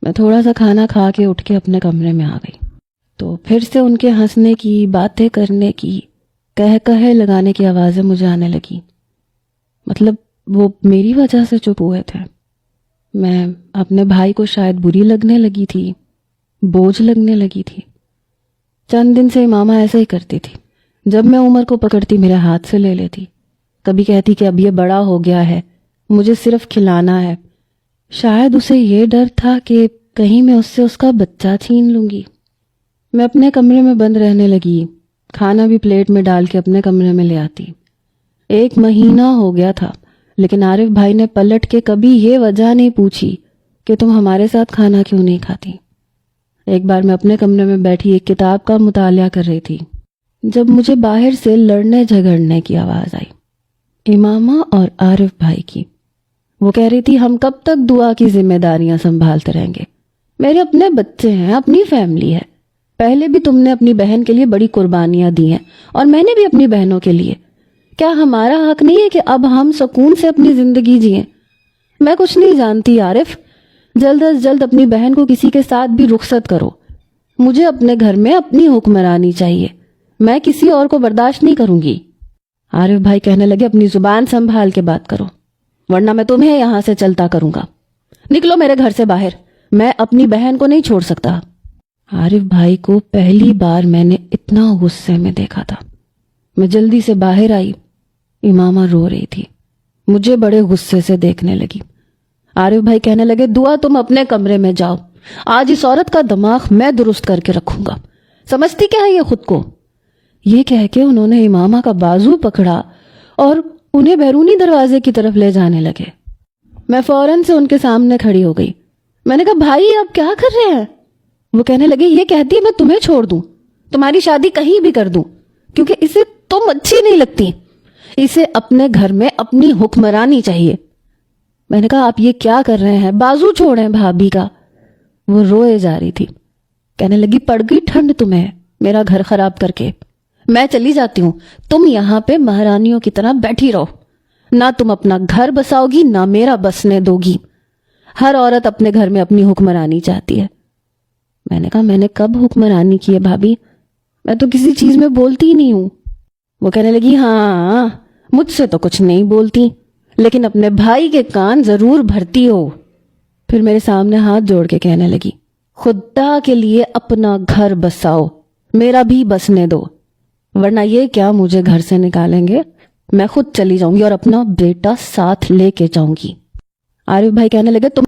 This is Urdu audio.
میں تھوڑا سا کھانا کھا کے اٹھ کے اپنے کمرے میں آ گئی تو پھر سے ان کے ہنسنے کی، باتیں کرنے کی، کہے لگانے کی آوازیں مجھے آنے لگی۔ مطلب وہ میری وجہ سے چپ ہوئے تھے۔ میں اپنے بھائی کو شاید بری لگنے لگی تھی، بوجھ لگنے لگی تھی۔ چند دن سے ماما ایسا ہی کرتی تھی، جب میں عمر کو پکڑتی میرے ہاتھ سے لے لیتی، کبھی کہتی کہ اب یہ بڑا ہو گیا ہے، مجھے صرف کھلانا ہے۔ شاید اسے یہ ڈر تھا کہ کہیں میں اس سے اس کا بچہ چھین لوں گی۔ میں اپنے کمرے میں بند رہنے لگی، کھانا بھی پلیٹ میں ڈال کے اپنے کمرے میں لے آتی۔ 1 مہینہ ہو گیا تھا، لیکن عارف بھائی نے پلٹ کے کبھی یہ وجہ نہیں پوچھی کہ تم ہمارے ساتھ کھانا کیوں نہیں کھاتی۔ ایک بار میں اپنے کمرے میں بیٹھی ایک کتاب کا مطالعہ کر رہی تھی جب مجھے باہر سے لڑنے جھگڑنے کی آواز آئی، امامہ اور عارف بھائی کی۔ وہ کہہ رہی تھی ہم کب تک دعا کی ذمہ داریاں سنبھالتے رہیں گے، میرے اپنے بچے ہیں، اپنی فیملی ہے، پہلے بھی تم نے اپنی بہن کے لیے بڑی قربانیاں دی ہیں اور میں نے بھی اپنی بہنوں کے لیے۔ کیا ہمارا حق نہیں ہے کہ اب ہم سکون سے اپنی زندگی جئیں؟ میں کچھ نہیں جانتی عارف، جلد از جلد اپنی بہن کو کسی کے ساتھ بھی رخصت کرو، مجھے اپنے گھر میں اپنی حکمرانی چاہیے، میں کسی اور کو برداشت نہیں کروں گی۔ عارف بھائی کہنے لگے اپنی زبان سنبھال کے بات کرو ورنہ میں تمہیں یہاں سے چلتا کروں گا، نکلو میرے گھر سے باہر، میں اپنی بہن کو نہیں چھوڑ سکتا۔ عارف بھائی کو پہلی بار میں نے اتنا غصے میں دیکھا تھا۔ میں جلدی سے باہر آئی، امامہ رو رہی تھی، مجھے بڑے غصے سے دیکھنے لگی۔ عارف بھائی کہنے لگے دعا تم اپنے کمرے میں جاؤ، آج اس عورت کا دماغ میں درست کر کے رکھوں گا، سمجھتی کیا ہے یہ خود کو؟ یہ کہہ کے انہوں نے امامہ کا بازو پکڑا اور انہیں بیرونی دروازے کی طرف لے جانے لگے۔ میں فوراً سے ان کے سامنے کھڑی ہو گئی۔ میں نے کہا بھائی آپ کیا کر رہے ہیں؟ وہ کہنے لگے یہ کہتی ہے میں تمہیں چھوڑ دوں، تمہاری شادی کہیں بھی کر دوں، کیونکہ اسے تم اچھی نہیں لگتی، اسے اپنے گھر میں اپنی حکمرانی چاہیے۔ میں نے کہا آپ یہ کیا کر رہے ہیں، بازو چھوڑیں بھابھی کا۔ وہ روئے جا رہی تھی، کہنے لگی پڑ گئی ٹھنڈ تمہیں میرا گھر خراب کر کے، میں چلی جاتی ہوں، تم یہاں پہ مہارانیوں کی طرح بیٹھی رہو، نہ تم اپنا گھر بساؤ گی نہ میرا بسنے دو گی۔ ہر عورت اپنے گھر میں اپنی حکمرانی چاہتی ہے۔ میں نے کہا میں نے کب حکمرانی کی ہے بھابھی، میں تو کسی چیز میں بولتی ہی نہیں ہوں۔ وہ کہنے لگی ہاں مجھ سے تو کچھ نہیں بولتی لیکن اپنے بھائی کے کان ضرور بھرتی ہو۔ پھر میرے سامنے ہاتھ جوڑ کے کہنے لگی خدا کے لیے اپنا گھر بساؤ، میرا بھی بسنے دو، ورنہ یہ کیا مجھے گھر سے نکالیں گے، میں خود چلی جاؤں گی اور اپنا بیٹا ساتھ لے کے جاؤں گی۔ عارف بھائی کہنے لگے تم